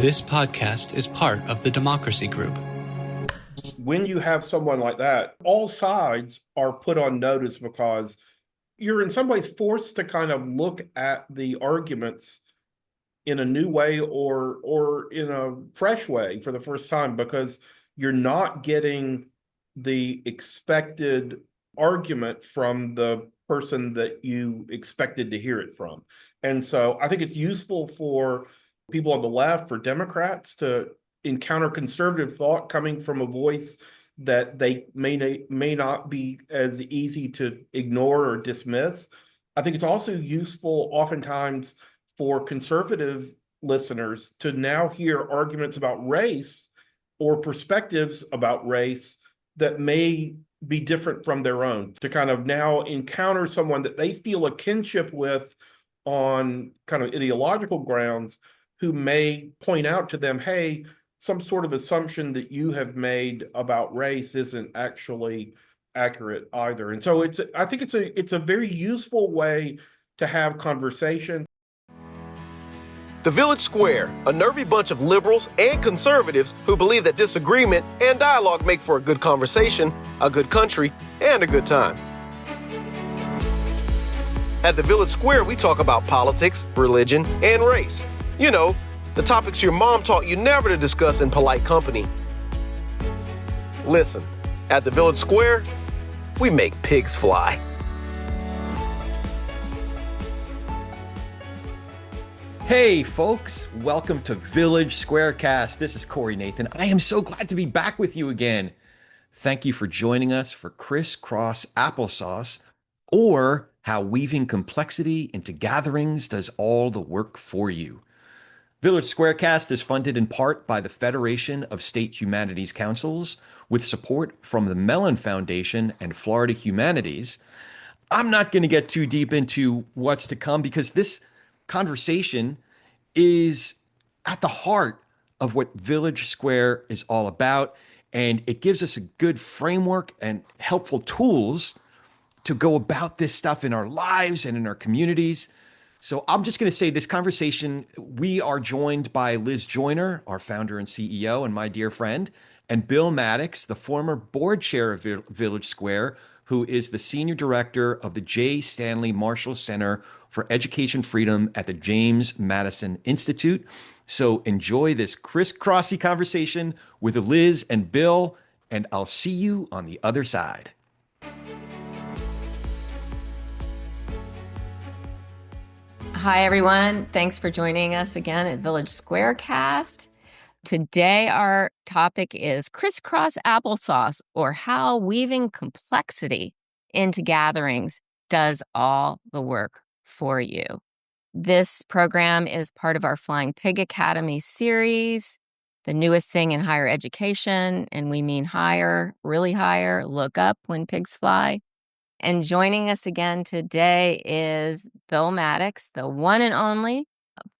This podcast is part of the Democracy Group. When you have someone like that, all sides are put on notice because you're in some ways forced to kind of look at the arguments in a new way or in a fresh way for the first time because you're not getting the expected argument from the person that you expected to hear it from. And so I think it's useful for people on the left, for Democrats, to encounter conservative thought coming from a voice that they may not be as easy to ignore or dismiss. I think it's also useful oftentimes for conservative listeners to now hear arguments about race or perspectives about race that may be different from their own, to kind of now encounter someone that they feel a kinship with on kind of ideological grounds, who may point out to them, hey, some sort of assumption that you have made about race isn't actually accurate either. And so I think it's a very useful way to have conversation. The Village Square, a nervy bunch of liberals and conservatives who believe that disagreement and dialogue make for a good conversation, a good country, and a good time. At the Village Square, we talk about politics, religion, and race. You know, the topics your mom taught you never to discuss in polite company. Listen, at the Village Square, we make pigs fly. Hey folks, welcome to Village Squarecast. This is Corey Nathan. I am so glad to be back with you again. Thank you for joining us for Criss-Cross Applesauce, or how weaving complexity into gatherings does all the work for you. Village Squarecast is funded in part by the Federation of State Humanities Councils, with support from the Mellon Foundation and Florida Humanities. I'm not going to get too deep into what's to come because this conversation is at the heart of what Village Square is all about, and it gives us a good framework and helpful tools to go about this stuff in our lives and in our communities. So I'm just going to say this conversation, we are joined by Liz Joyner, our founder and CEO and my dear friend, and Bill Maddox, the former board chair of Village Square, who is the senior director of the J. Stanley Marshall Center for Education Freedom at the James Madison Institute. So enjoy this criss-crossy conversation with Liz and Bill, and I'll see you on the other side. Hi, everyone. Thanks for joining us again at Village Squarecast. Today, our topic is criss-cross applesauce, or how weaving complexity into gatherings does all the work for you. This program is part of our Flying Pig Academy series, the newest thing in higher education, and we mean higher, really higher, look up when pigs fly. And joining us again today is Bill Maddox, the one and only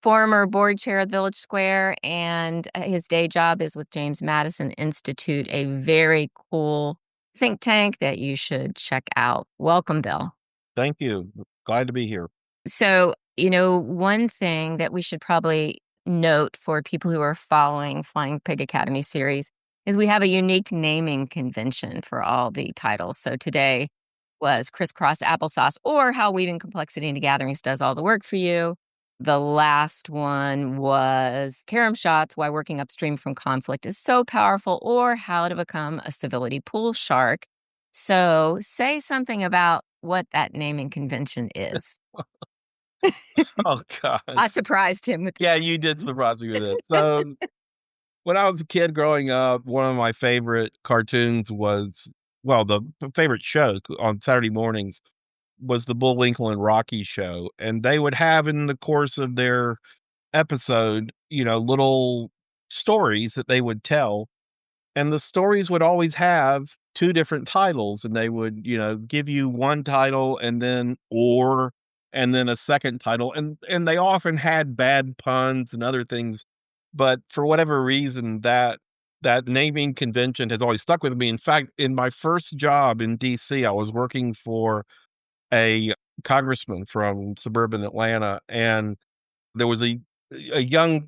former board chair of Village Square, and his day job is with James Madison Institute, a very cool think tank that you should check out. Welcome, Bill. Thank you. Glad to be here. So, one thing that we should probably note for people who are following Flying Pig Academy series is we have a unique naming convention for all the titles. So today was Criss-Cross Applesauce, or how weaving complexity into gatherings does all the work for you. The last one was Carom Shots, Why Working Upstream from Conflict is So Powerful, or How to Become a Civility Pool Shark. So say something about what that naming convention is. Oh, God. I surprised him with this. Yeah, you did surprise me with it. So when I was a kid growing up, one of my favorite cartoons was, well, the favorite shows on Saturday mornings was the Bullwinkle and Rocky show. And they would have, in the course of their episode, little stories that they would tell. And the stories would always have two different titles, and they would, give you one title and then a second title. And they often had bad puns and other things. But for whatever reason, that naming convention has always stuck with me. In fact, in my first job in DC, I was working for a congressman from suburban Atlanta, and There was a young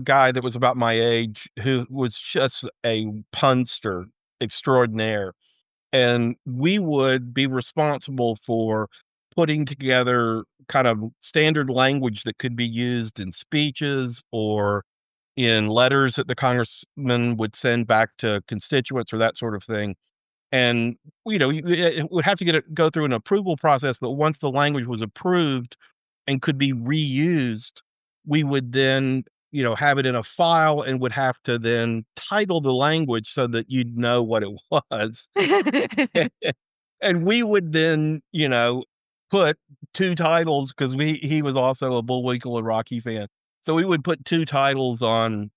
guy that was about my age who was just a punster extraordinaire. And we would be responsible for putting together kind of standard language that could be used in speeches or in letters that the congressman would send back to constituents or that sort of thing. And, it would have to go through an approval process, but once the language was approved and could be reused, we would then, have it in a file and would have to then title the language so that you'd know what it was. And we would then, put 2 titles because he was also a Bullwinkle and Rocky fan. So we would put 2 titles on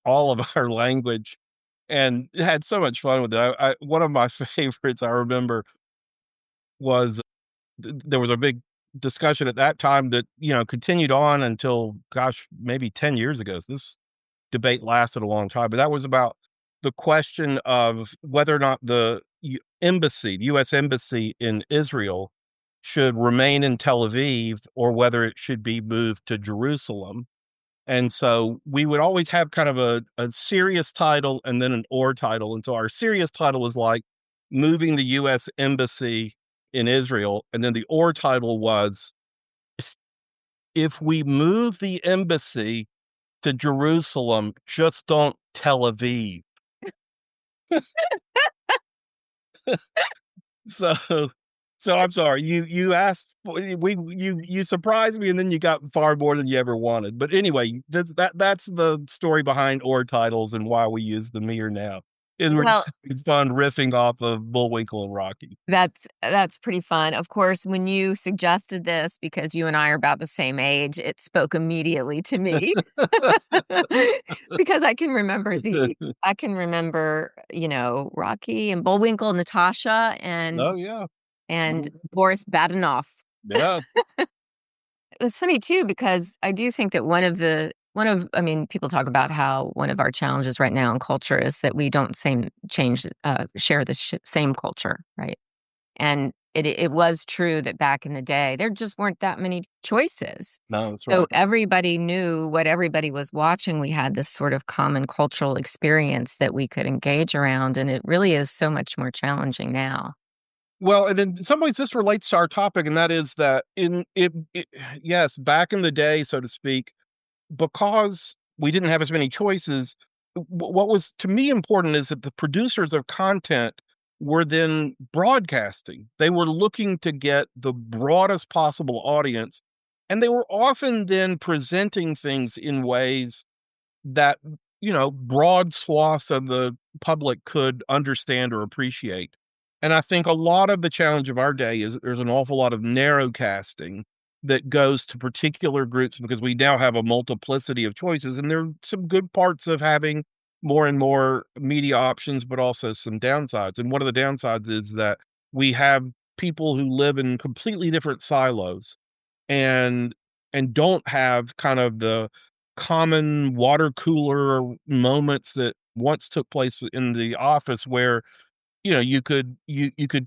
all of our language and had so much fun with it. I one of my favorites I remember was there was a big discussion at that time that, continued on until, gosh, maybe 10 years ago. So this debate lasted a long time, but that was about the question of whether or not the embassy, the U.S. embassy in Israel, should remain in Tel Aviv or whether it should be moved to Jerusalem. And so we would always have kind of a serious title and then an or title. And so our serious title was like moving the U.S. embassy in Israel. And then the or title was, if we move the embassy to Jerusalem, just don't Tel Aviv. So so I'm sorry, you asked for you surprised me, and then you got far more than you ever wanted. But anyway, that's the story behind or titles and why we use them here now. We're Well, just having fun riffing off of Bullwinkle and Rocky. that's pretty fun. Of course, when you suggested this, because you and I are about the same age, it spoke immediately to me. Because I can remember, Rocky and Bullwinkle and Natasha Oh, yeah. and Boris Badenoff. Yeah. It was funny too, because I do think that I mean, people talk about how one of our challenges right now in culture is that we don't share the same culture, right? And it was true that back in the day, there just weren't that many choices. No, that's So right. everybody knew what everybody was watching. We had this sort of common cultural experience that we could engage around, and it really is so much more challenging now. Well, and in some ways, this relates to our topic, and that is that yes, back in the day, so to speak, because we didn't have as many choices, what was to me important is that the producers of content were then broadcasting. They were looking to get the broadest possible audience, and they were often then presenting things in ways that, broad swaths of the public could understand or appreciate. And I think a lot of the challenge of our day is there's an awful lot of narrowcasting that goes to particular groups because we now have a multiplicity of choices. And there are some good parts of having more and more media options, but also some downsides. And one of the downsides is that we have people who live in completely different silos and don't have kind of the common water cooler moments that once took place in the office where, you could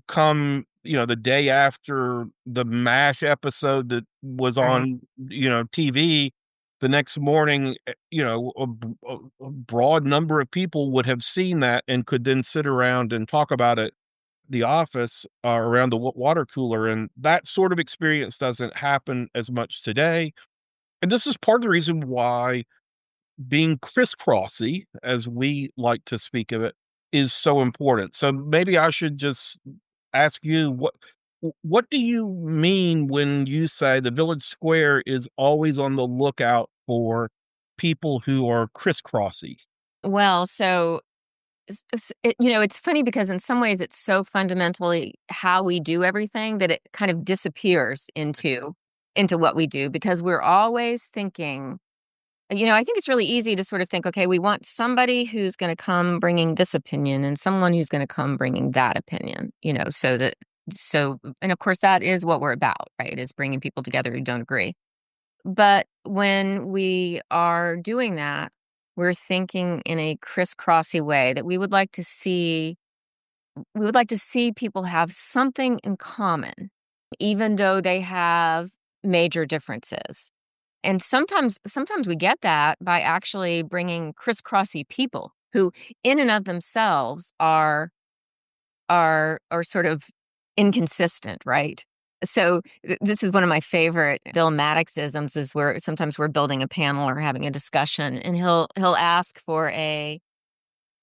come, the day after the MASH episode that was Right. on, TV, the next morning, a broad number of people would have seen that and could then sit around and talk about it, the office, around the water cooler, and that sort of experience doesn't happen as much today. And this is part of the reason why being criss-crossy, as we like to speak of it, is so important. So maybe I should just ask you what do you mean when you say the village square is always on the lookout for people who are criss-crossy? Well, so it's funny because in some ways it's so fundamentally how we do everything that it kind of disappears into what we do, because we're always thinking. I think it's really easy to sort of think, okay, we want somebody who's going to come bringing this opinion and someone who's going to come bringing that opinion, and of course that is what we're about, right? Is bringing people together who don't agree. But when we are doing that, we're thinking in a criss-crossy way that we would like to see people have something in common, even though they have major differences. And sometimes we get that by actually bringing criss-crossy people who in and of themselves are sort of inconsistent, right? So this is one of my favorite Bill Maddox-isms is where sometimes we're building a panel or having a discussion, and he'll ask for a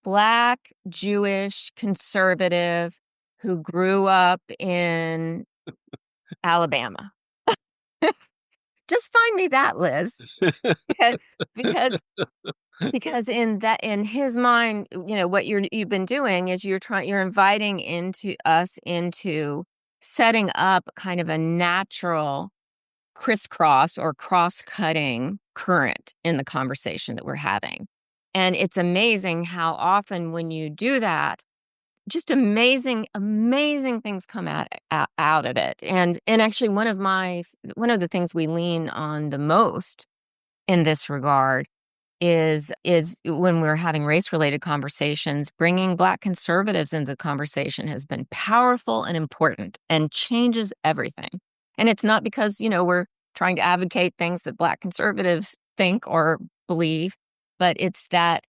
Black, Jewish, conservative who grew up in Alabama. Just find me that, Liz. Because because in his mind, what you've been doing is you're inviting into setting up kind of a natural crisscross or cross-cutting current in the conversation that we're having. And it's amazing how often when you do that, just amazing things come out of it. And actually one of the things we lean on the most in this regard is when we're having race-related conversations, bringing Black conservatives into the conversation has been powerful and important and changes everything. And it's not because, we're trying to advocate things that Black conservatives think or believe, but it's that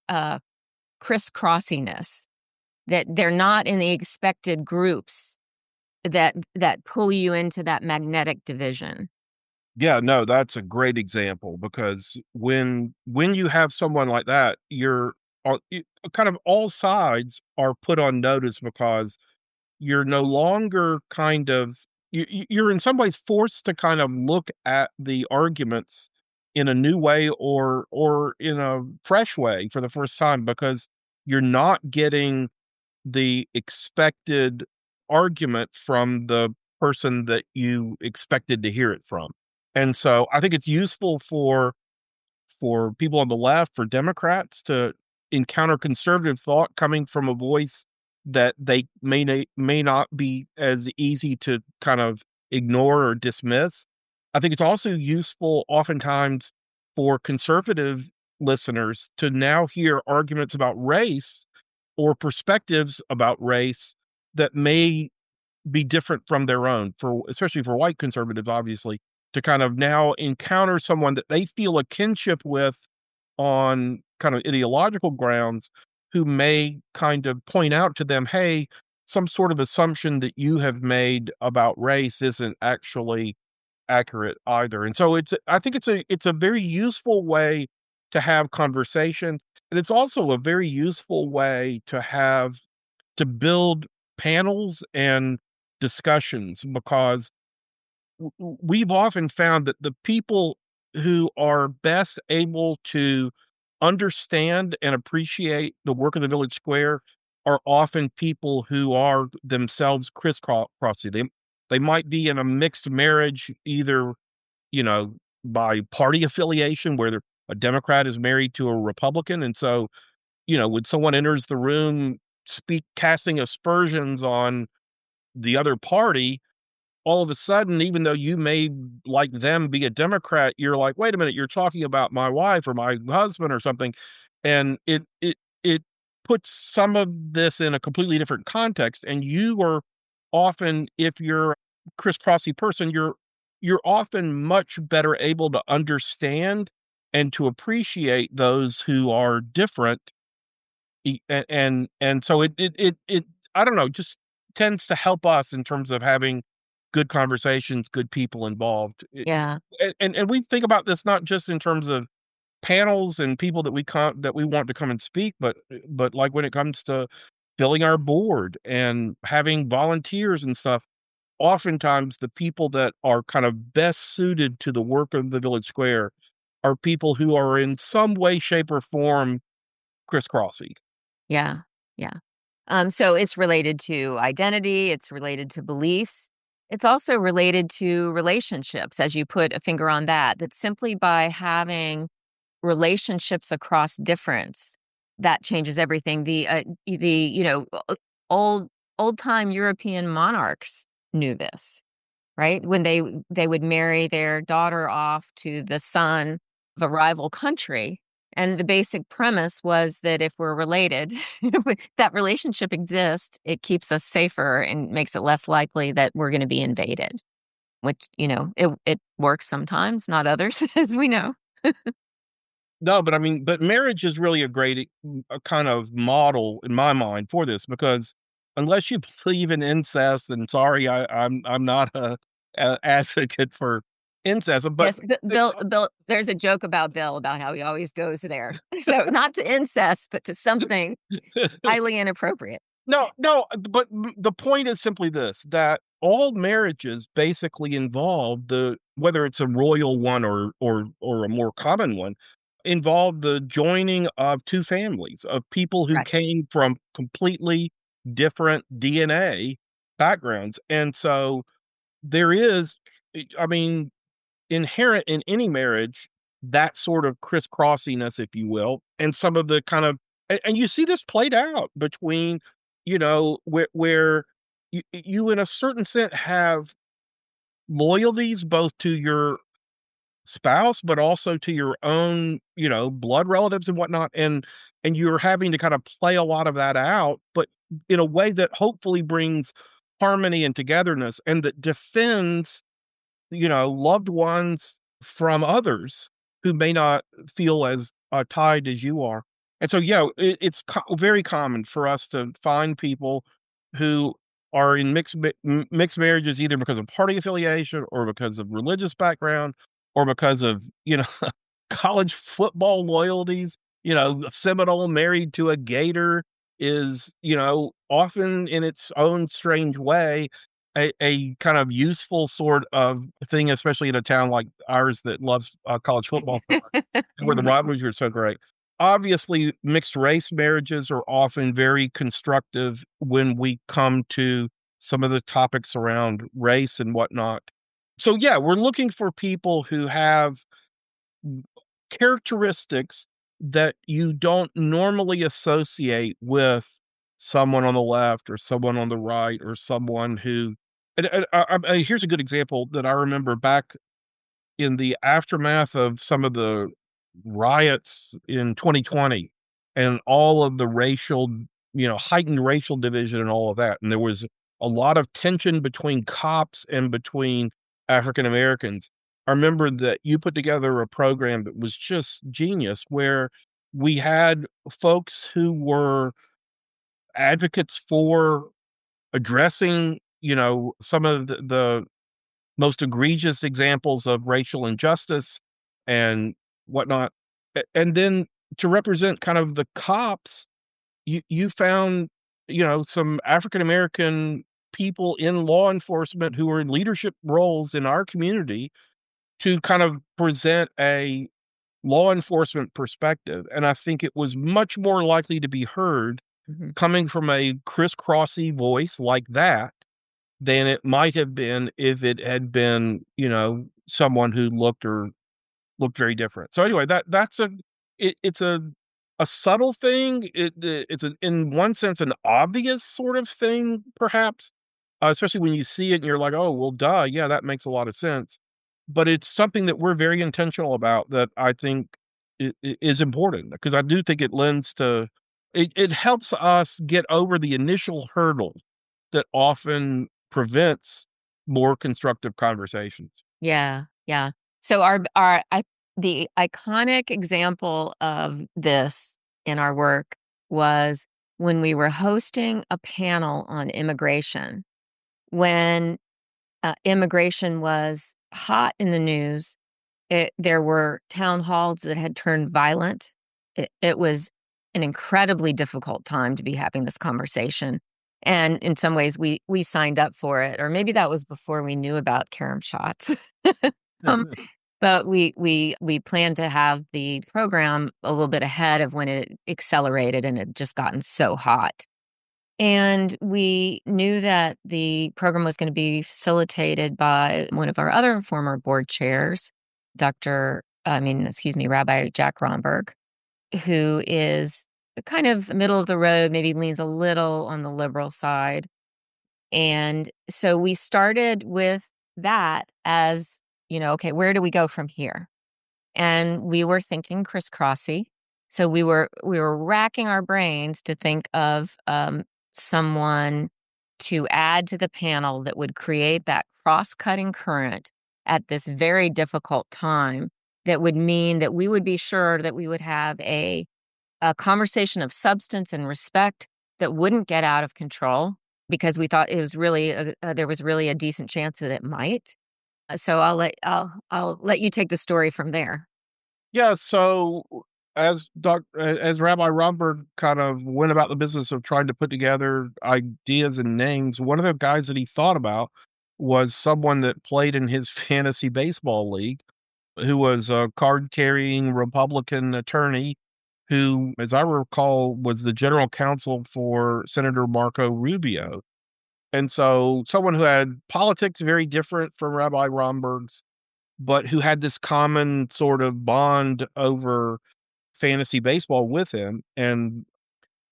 criss-crossiness, that they're not in the expected groups that pull you into that magnetic division. Yeah, no, that's a great example because when you have someone like that, kind of all sides are put on notice because you're no longer you're in some ways forced to kind of look at the arguments in a new way or in a fresh way for the first time because you're not getting the expected argument from the person that you expected to hear it from. And so I think it's useful for people on the left, for Democrats to encounter conservative thought coming from a voice that they may not be as easy to kind of ignore or dismiss. I think it's also useful oftentimes for conservative listeners to now hear arguments about race or perspectives about race that may be different from their own, especially for white conservatives, obviously, to kind of now encounter someone that they feel a kinship with on kind of ideological grounds, who may kind of point out to them, hey, some sort of assumption that you have made about race isn't actually accurate either. And so I think it's a very useful way to have conversation. And it's also a very useful way to build panels and discussions because we've often found that the people who are best able to understand and appreciate the work of the Village Square are often people who are themselves criss-crossy. They might be in a mixed marriage, either, by party affiliation, where a Democrat is married to a Republican. And so, when someone enters the room, casting aspersions on the other party, all of a sudden, even though you may like them be a Democrat, you're like, wait a minute, you're talking about my wife or my husband or something. And it puts some of this in a completely different context. And you are often, if you're a criss-crossy person, you're often much better able to understand and to appreciate those who are different. And so it I don't know, just tends to help us in terms of having good conversations, good people involved. Yeah. And we think about this not just in terms of panels and people that we want to come and speak, but like when it comes to filling our board and having volunteers and stuff. Oftentimes, the people that are kind of best suited to the work of the Village Square are people who are in some way, shape, or form criss-crossy. Yeah. Yeah. So it's related to identity, it's related to beliefs. It's also related to relationships, as you put a finger on that simply by having relationships across difference, that changes everything. Old time European monarchs knew this, right? When they would marry their daughter off to the son of a rival country. And the basic premise was that if we're related, if that relationship exists, it keeps us safer and makes it less likely that we're going to be invaded. which, it works sometimes, not others, as we know. No, but I mean, but marriage is really a great kind of model in my mind for this because unless you believe in incest, and sorry, I'm not a advocate for incest, but Yes, Bill, there's a joke about Bill about how he always goes there. So not to incest, but to something highly inappropriate. no, but the point is simply this, that all marriages basically involve whether it's a royal one or a more common one, involve the joining of two families of people who Right. came from completely different DNA backgrounds. And so there is, I mean, inherent in any marriage, that sort of crisscrossiness, if you will, and some of the kind of and you see this played out between, where you in a certain sense have loyalties both to your spouse, but also to your own, blood relatives and whatnot, and you're having to kind of play a lot of that out, but in a way that hopefully brings harmony and togetherness and that defends loved ones from others who may not feel as tied as you are. And so, yeah, it's very common for us to find people who are in mixed marriages either because of party affiliation or because of religious background or because of college football loyalties. The Seminole married to a Gator is often in its own strange way a kind of useful sort of thing, especially in a town like ours that loves college football, where the rivalries are so great. Obviously, mixed race marriages are often very constructive when we come to some of the topics around race and whatnot. So, yeah, we're looking for people who have characteristics that you don't normally associate with someone on the left or someone on the right or someone who here's a good example that I remember back in the aftermath of some of the riots in 2020 and all of the heightened racial division and all of that. And there was a lot of tension between cops and between African Americans. I remember that you put together a program that was just genius where we had folks who were advocates for addressing, some of the most egregious examples of racial injustice and whatnot. And then to represent kind of the cops, you found, some African American people in law enforcement who were in leadership roles in our community to kind of present a law enforcement perspective. And I think it was much more likely to be heard Mhm. coming from a criss-crossy voice like that than it might have been if it had been, someone who looked very different. So anyway, it's a subtle thing. It's in one sense an obvious sort of thing, perhaps, especially when you see it and you're like, oh well, duh, yeah, that makes a lot of sense. But it's something that we're very intentional about that I think is important because I do think it lends to it helps us get over the initial hurdle that often prevents more constructive conversations. Yeah, yeah. So the iconic example of this in our work was when we were hosting a panel on immigration. When immigration was hot in the news, there were town halls that had turned violent. It was an incredibly difficult time to be having this conversation. And in some ways, we signed up for it, or maybe that was before we knew about carom shots. um, but we planned to have the program a little bit ahead of when it accelerated and it just gotten so hot. And we knew that the program was going to be facilitated by one of our other former board chairs, Rabbi Jack Romberg, who is kind of middle of the road, maybe leans a little on the liberal side. And so we started with that as, okay, where do we go from here? And we were thinking criss-crossy. So we were racking our brains to think of someone to add to the panel that would create that cross-cutting current at this very difficult time that would mean that we would be sure that we would have a conversation of substance and respect that wouldn't get out of control, because we thought it was really there was really a decent chance that it might. So I'll let you take the story from there. Yeah, so as Rabbi Romberg kind of went about the business of trying to put together ideas and names, one of the guys that he thought about was someone that played in his fantasy baseball league, who was a card-carrying Republican attorney who, as I recall, was the general counsel for Senator Marco Rubio. And so someone who had politics very different from Rabbi Romberg's, but who had this common sort of bond over fantasy baseball with him, and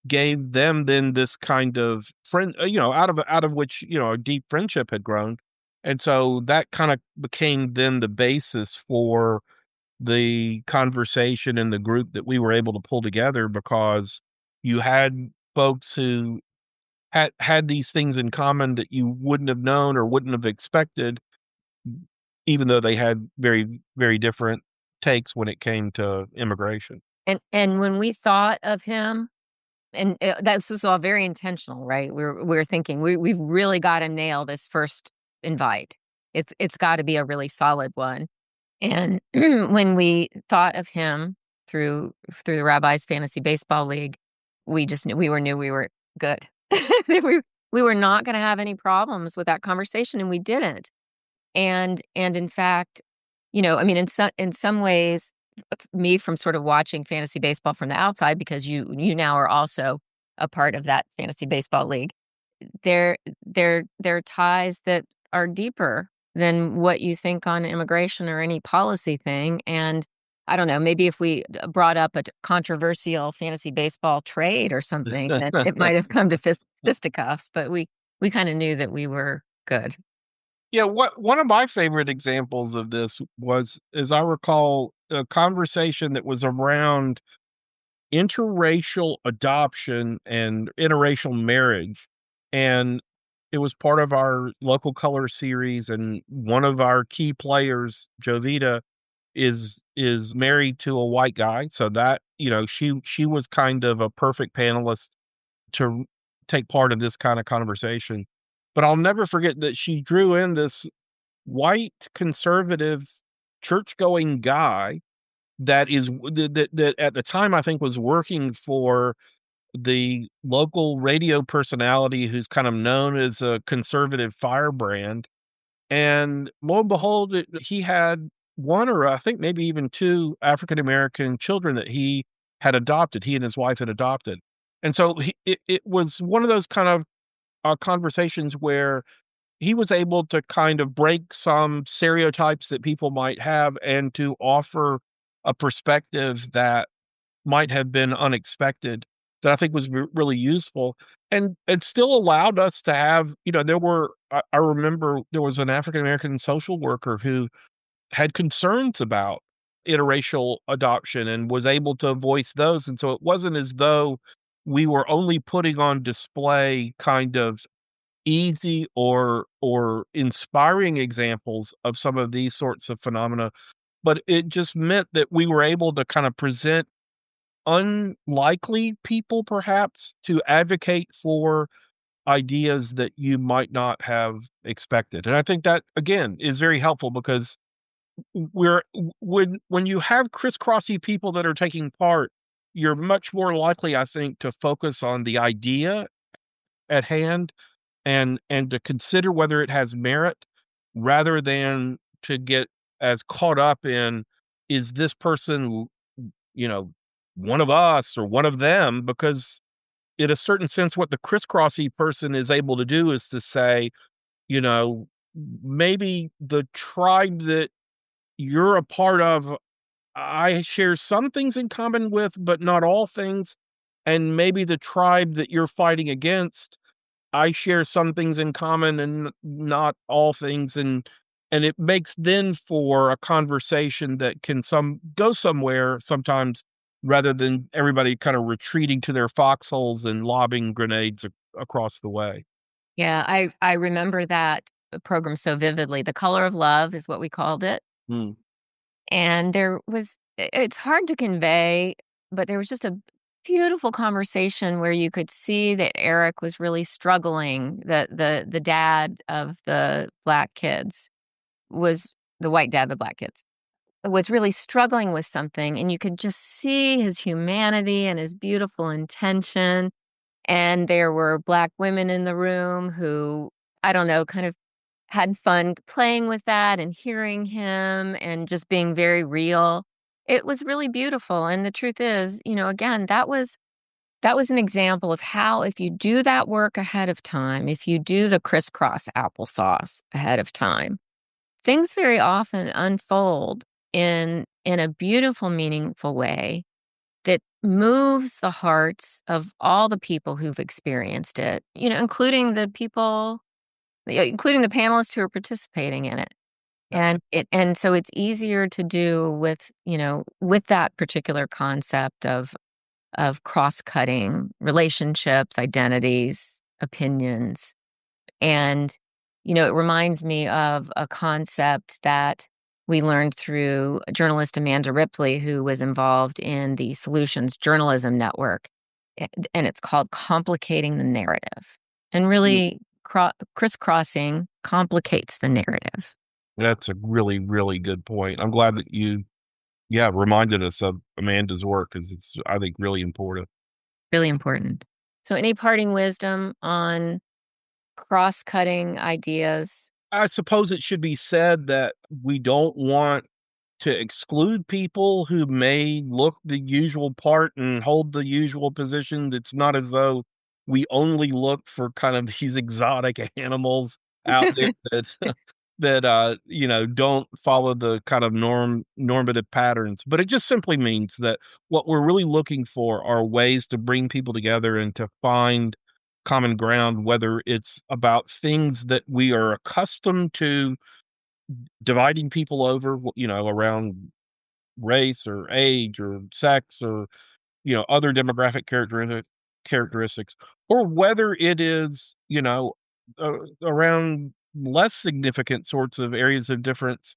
gave them then this kind of friend, out of which, a deep friendship had grown. And so that kind of became then the basis for the conversation and the group that we were able to pull together, because you had folks who had these things in common that you wouldn't have known or wouldn't have expected, even though they had very, very different takes when it came to immigration. And when we thought of him, and that was all very intentional, right? We're thinking we've really got to nail this first invite. It's got to be a really solid one. And when we thought of him through the Rabbi's Fantasy Baseball League, we just knew we were good. we were not going to have any problems with that conversation, and we didn't. And in fact, I mean, in some ways, me from sort of watching fantasy baseball from the outside, because you now are also a part of that fantasy baseball league, there are ties that are deeper than what you think on immigration or any policy thing. And I don't know, maybe if we brought up a controversial fantasy baseball trade or something, then it might have come to fisticuffs, but we kind of knew that we were good. Yeah, one of my favorite examples of this was, as I recall, a conversation that was around interracial adoption and interracial marriage. And it was part of our local color series, and one of our key players, Jovita, is married to a white guy. So that, she was kind of a perfect panelist to take part in this kind of conversation. But I'll never forget that she drew in this white conservative church-going guy that at the time I think was working for the local radio personality who's kind of known as a conservative firebrand. And lo and behold, he had one, or I think maybe even two, African American children that he had adopted. He and his wife had adopted. And so it was one of those kind of conversations where he was able to kind of break some stereotypes that people might have, and to offer a perspective that might have been unexpected, that I think was really useful. And it still allowed us to have, I remember there was an African American social worker who had concerns about interracial adoption and was able to voice those. And so it wasn't as though we were only putting on display kind of easy or inspiring examples of some of these sorts of phenomena, but it just meant that we were able to kind of present unlikely people, perhaps, to advocate for ideas that you might not have expected. And I think that, again, is very helpful, because when you have criss-crossy people that are taking part, you're much more likely, I think, to focus on the idea at hand, and to consider whether it has merit, rather than to get as caught up in, is this person, one of us or one of them? Because in a certain sense, what the criss-crossy person is able to do is to say, you know, maybe the tribe that you're a part of, I share some things in common with, but not all things. And maybe the tribe that you're fighting against, I share some things in common and not all things. And it makes then for a conversation that can go somewhere sometimes, rather than everybody kind of retreating to their foxholes and lobbing grenades across the way. Yeah, I remember that program so vividly. The Color of Love is what we called it. Hmm. And it's hard to convey, but there was just a beautiful conversation where you could see that Eric was really struggling. The dad of the black kids was the white dad of the black kids was really struggling with something, and you could just see his humanity and his beautiful intention. And there were black women in the room who, I don't know, kind of had fun playing with that and hearing him and just being very real. It was really beautiful. And the truth is, again, that was an example of how, if you do that work ahead of time, if you do the crisscross applesauce ahead of time, things very often unfold in a beautiful, meaningful way that moves the hearts of all the people who've experienced it, including the panelists who are participating in it. And so it's easier to do with that particular concept of cross-cutting relationships, identities, opinions. And, it reminds me of a concept that we learned through journalist Amanda Ripley, who was involved in the Solutions Journalism Network. And it's called complicating the narrative. And really, crisscrossing complicates the narrative. That's a really, really good point. I'm glad that you, reminded us of Amanda's work, because it's, I think, really important. Really important. So any parting wisdom on cross-cutting ideas? I suppose it should be said that we don't want to exclude people who may look the usual part and hold the usual position. It's not as though we only look for kind of these exotic animals out there that don't follow the kind of normative patterns. But it just simply means that what we're really looking for are ways to bring people together and to find common ground, whether it's about things that we are accustomed to dividing people over, around race or age or sex or, other demographic characteristics, or whether it is, around less significant sorts of areas of difference,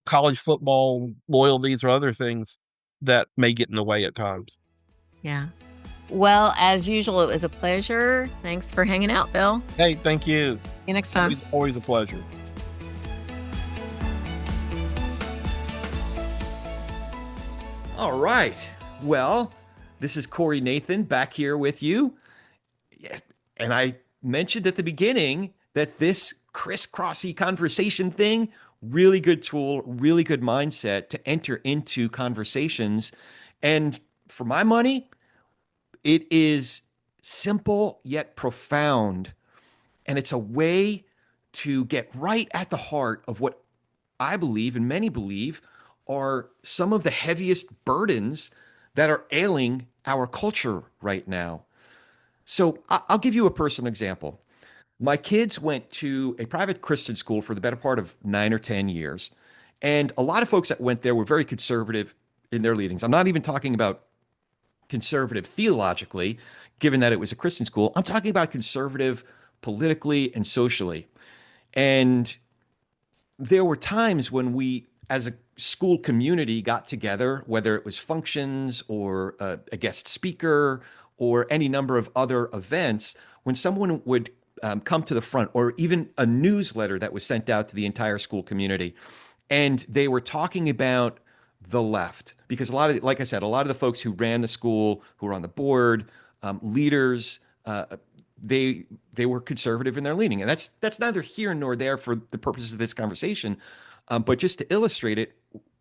college football loyalties or other things that may get in the way at times. Yeah. Well, as usual, it was a pleasure. Thanks for hanging out, Bill. Hey, thank you. See you next time. Always a pleasure. All right. Well, this is Corey Nathan back here with you. And I mentioned at the beginning that this criss-crossy conversation thing, really good tool, really good mindset to enter into conversations. And for my money, it is simple yet profound. And it's a way to get right at the heart of what I believe and many believe are some of the heaviest burdens that are ailing our culture right now. So I'll give you a personal example. My kids went to a private Christian school for the better part of 9 or 10 years. And a lot of folks that went there were very conservative in their leanings. I'm not even talking about conservative theologically, given that it was a Christian school. I'm talking about conservative politically and socially. And there were times when we, as a school community, got together, whether it was functions or a guest speaker or any number of other events, when someone would come to the front, or even a newsletter that was sent out to the entire school community, and they were talking about the left, because like I said, a lot of the folks who ran the school, who were on the board, leaders, they were conservative in their leaning, and that's neither here nor there for the purposes of this conversation. But just to illustrate it,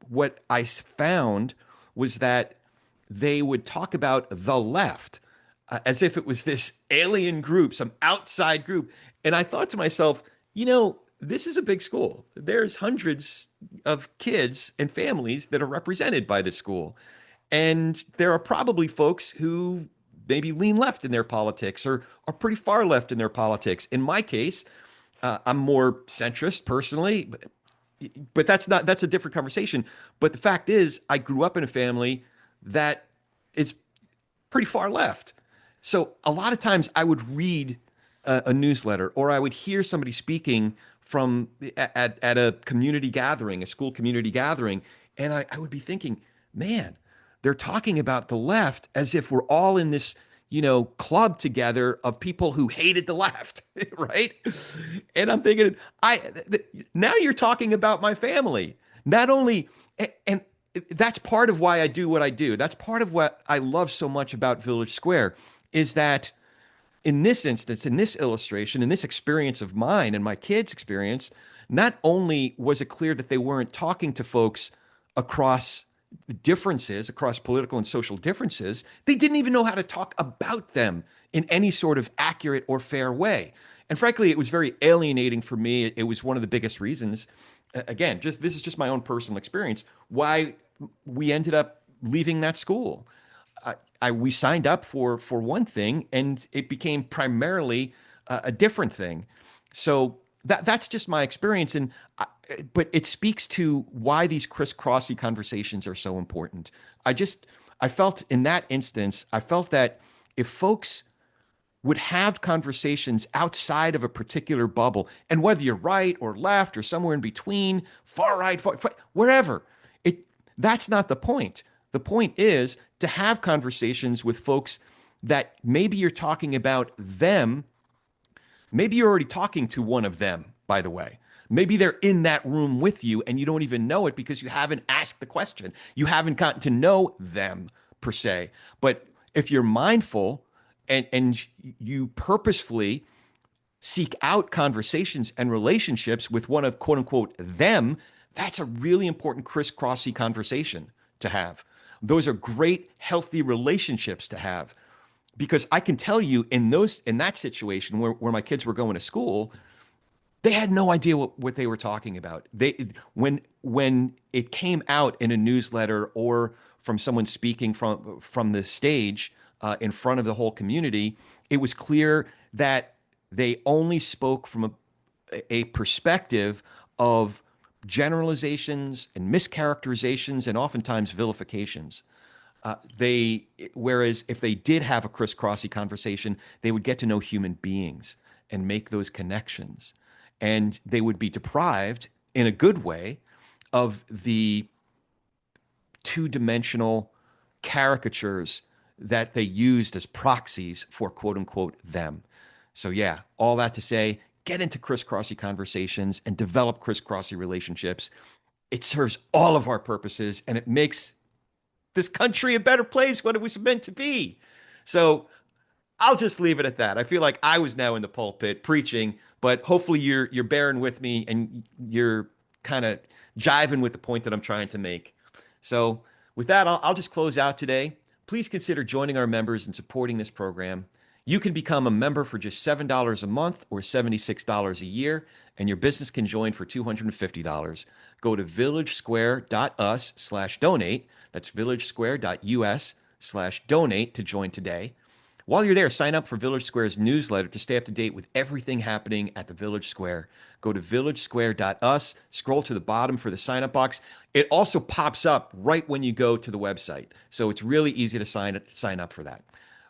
what I found was that they would talk about the left as if it was this alien group, some outside group. And I thought to myself, this is a big school. There's hundreds of kids and families that are represented by this school. And there are probably folks who maybe lean left in their politics or are pretty far left in their politics. In my case, I'm more centrist personally, but that's a different conversation. But the fact is, I grew up in a family that is pretty far left. So a lot of times I would read a newsletter, or I would hear somebody speaking from at a community gathering, a school community gathering, and I would be thinking, man, they're talking about the left as if we're all in this, club together of people who hated the left, right? And I'm thinking, now you're talking about my family. Not only, and that's part of why I do what I do. That's part of what I love so much about Village Square, is that in this instance, in this illustration, in this experience of mine and my kids' experience, not only was it clear that they weren't talking to folks across differences, across political and social differences, they didn't even know how to talk about them in any sort of accurate or fair way. And frankly, it was very alienating for me. It was one of the biggest reasons, again, this is just my own personal experience, why we ended up leaving that school. We signed up for one thing, and it became primarily a different thing. So that's just my experience, but it speaks to why these criss-crossy conversations are so important. I felt in that instance, I felt that if folks would have conversations outside of a particular bubble, and whether you're right or left or somewhere in between, far right, far, wherever, that's not the point. The point is to have conversations with folks that maybe you're talking about them. Maybe you're already talking to one of them, by the way. Maybe they're in that room with you and you don't even know it because you haven't asked the question. You haven't gotten to know them per se. But if you're mindful and you purposefully seek out conversations and relationships with one of quote unquote them, that's a really important criss-crossy conversation to have. Those are great, healthy relationships to have. Because I can tell you in that situation where my kids were going to school, they had no idea what they were talking about. When it came out in a newsletter or from someone speaking from the stage in front of the whole community, it was clear that they only spoke from a perspective of generalizations and mischaracterizations and oftentimes vilifications. Whereas if they did have a criss-crossy conversation, they would get to know human beings and make those connections. And they would be deprived, in a good way, of the two-dimensional caricatures that they used as proxies for quote-unquote them. So yeah, all that to say, get into criss-crossy conversations and develop criss-crossy relationships. It serves all of our purposes, and it makes this country a better place when it was meant to be. So I'll just leave it at that. I feel like I was now in the pulpit preaching, but hopefully you're bearing with me and you're kind of jiving with the point that I'm trying to make. So with that, I'll just close out today. Please consider joining our members and supporting this program. You can become a member for just $7 a month or $76 a year, and your business can join for $250. Go to villagesquare.us/donate. That's villagesquare.us/donate to join today. While you're there, sign up for Village Square's newsletter to stay up to date with everything happening at the Village Square. Go to villagesquare.us, scroll to the bottom for the sign-up box. It also pops up right when you go to the website, so it's really easy to sign up for that.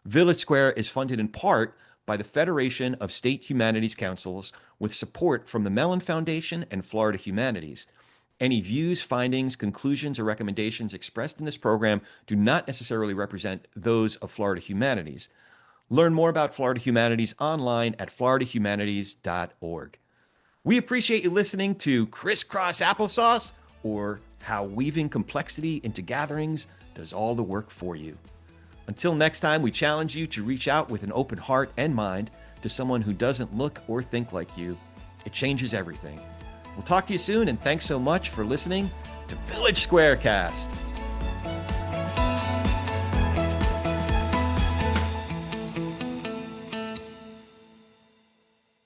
Village Square is funded in part by the Federation of State Humanities Councils with support from the Mellon Foundation and Florida Humanities. Any views, findings, conclusions, or recommendations expressed in this program do not necessarily represent those of Florida Humanities. Learn more about Florida Humanities online at floridahumanities.org. We appreciate you listening to Criss-Cross Applesauce, or how weaving complexity into gatherings does all the work for you. Until next time, we challenge you to reach out with an open heart and mind to someone who doesn't look or think like you. It changes everything. We'll talk to you soon, and thanks so much for listening to Village Squarecast.